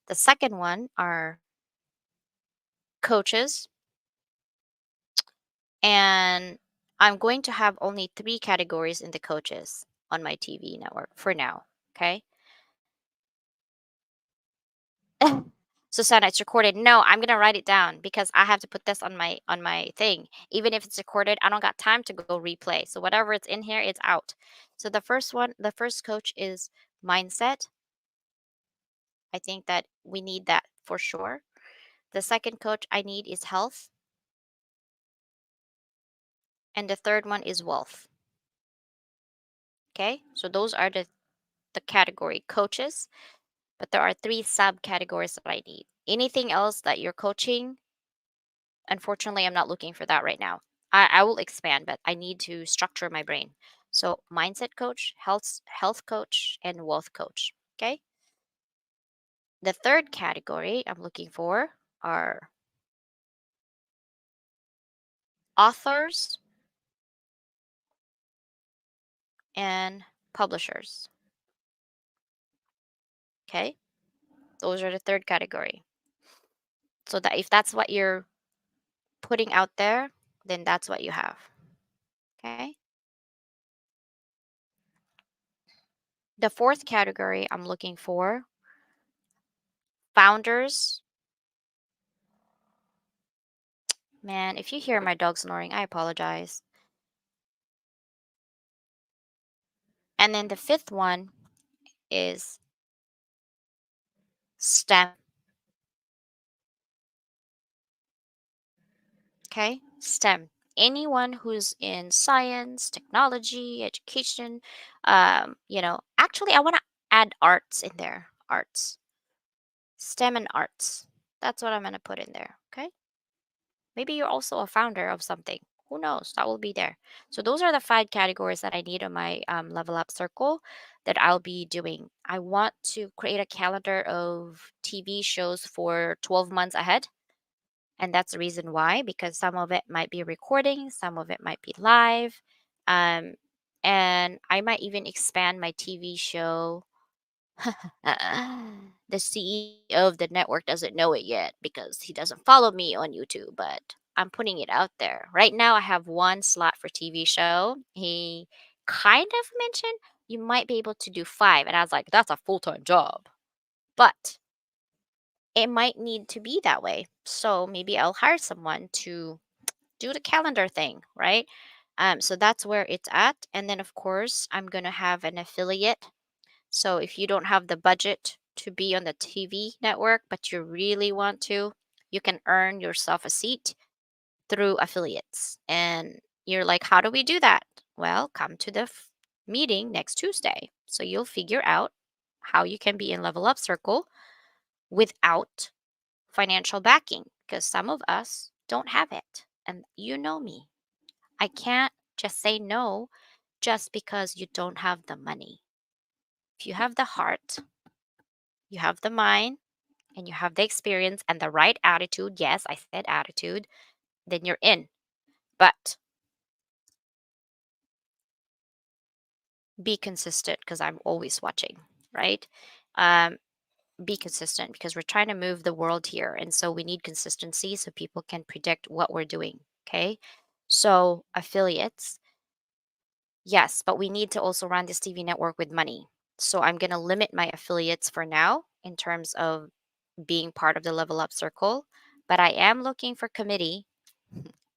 B: The second one are coaches. And I'm going to have only 3 categories in the coaches on my TV network for now. Okay. Susanna, it's recorded. No, I'm gonna write it down because I have to put this on my thing. Even if it's recorded, I don't got time to go replay. So whatever it's in here, it's out. So the first coach is mindset. I think that we need that for sure. The second coach I need is health. And the third one is wealth. Okay. So those are the category coaches, but there are 3 subcategories that I need. Anything else that you're coaching, unfortunately, I'm not looking for that right now. I will expand, but I need to structure my brain. So mindset coach, health coach, and wealth coach. Okay. The third category I'm looking for are authors and publishers. Okay. Those are the third category. So that if that's what you're putting out there, then that's what you have. Okay. The fourth category I'm looking for founders. Man, if you hear my dog snoring, I apologize. And then the fifth one is STEM. Okay, STEM. Anyone who's in science, technology, education, actually, I want to add arts in there. Arts, STEM, and arts. That's what I'm going to put in there. Okay. Maybe you're also a founder of something. Who knows? That will be there. So those are the five categories that I need on my level up circle that I'll be doing. I want to create a calendar of TV shows for 12 months ahead. And that's the reason why, because some of it might be recording, some of it might be live. Um, and I might even expand my TV show. The CEO of the network doesn't know it yet because he doesn't follow me on YouTube, but I'm putting it out there. Right now, I have one slot for TV show. He kind of mentioned you might be able to do five. And I was like, that's a full time job. But it might need to be that way. So maybe I'll hire someone to do the calendar thing, right? So that's where it's at. And then, of course, I'm going to have an affiliate. So if you don't have the budget to be on the TV network, but you really want to, you can earn yourself a seat through affiliates. And you're like, how do we do that? Well, come to the meeting next Tuesday. So you'll figure out how you can be in Level Up Circle without financial backing because some of us don't have it. And you know me. I can't just say no just because you don't have the money. If you have the heart, you have the mind, and you have the experience and the right attitude, yes, I said attitude, then you're in. But be consistent because I'm always watching, right? Um, be consistent because we're trying to move the world here. And so we need consistency so people can predict what we're doing. Okay. So, affiliates, yes, but we need to also run this TV network with money. So, I'm going to limit my affiliates for now in terms of being part of the Level Up Circle. But I am looking for committee,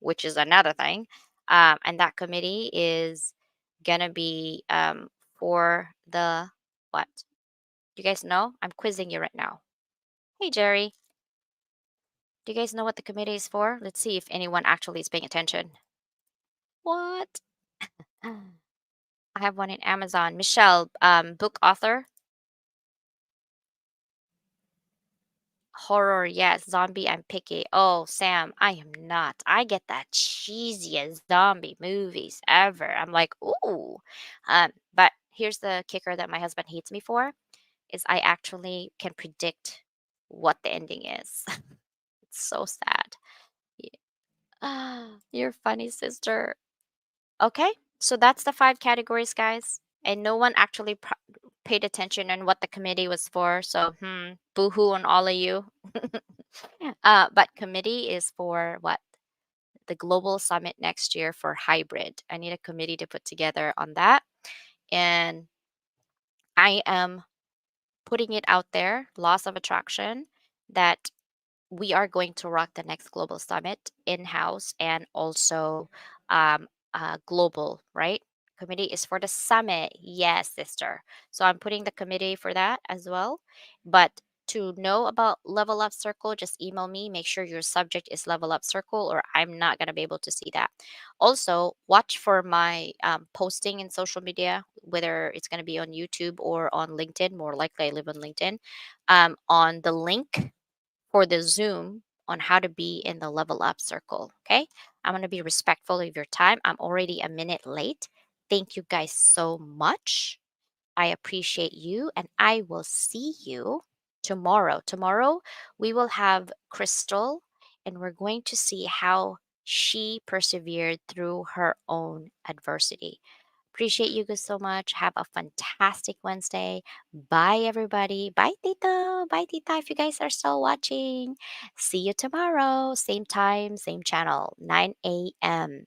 B: which is another thing. And that committee is going to be for the what? You guys know? I'm quizzing you right now. Hey, Jerry. Do you guys know what the committee is for? Let's see if anyone actually is paying attention. What? I have one in Amazon. Michelle, book author. Horror, yes. Zombie, I'm picky. Oh, Sam, I am not. I get the cheesiest zombie movies ever. I'm like, ooh. But here's the kicker that my husband hates me for is I actually can predict what the ending is. It's so sad. Yeah. You're funny, sister. Okay, so that's the five categories, guys. And no one actually paid attention on what the committee was for. So, boo-hoo on all of you. But committee is for what? The global summit next year for hybrid. I need a committee to put together on that. And I am putting it out there, loss of attraction, that we are going to rock the next global summit in house and also global, right? Committee is for the summit. Yes, sister. So I'm putting the committee for that as well. But to know about Level Up Circle, just email me. Make sure your subject is Level Up Circle, or I'm not going to be able to see that. Also, watch for my posting in social media, whether it's going to be on YouTube or on LinkedIn. More likely, I live on LinkedIn. On the link for the Zoom on how to be in the Level Up Circle. Okay. I'm going to be respectful of your time. I'm already a minute late. Thank you guys so much. I appreciate you, and I will see you tomorrow. Tomorrow, we will have Crystal, and we're going to see how she persevered through her own adversity. Appreciate you guys so much. Have a fantastic Wednesday. Bye, everybody. Bye, Tita. Bye, Tita, if you guys are still watching. See you tomorrow. Same time, same channel, 9 a.m.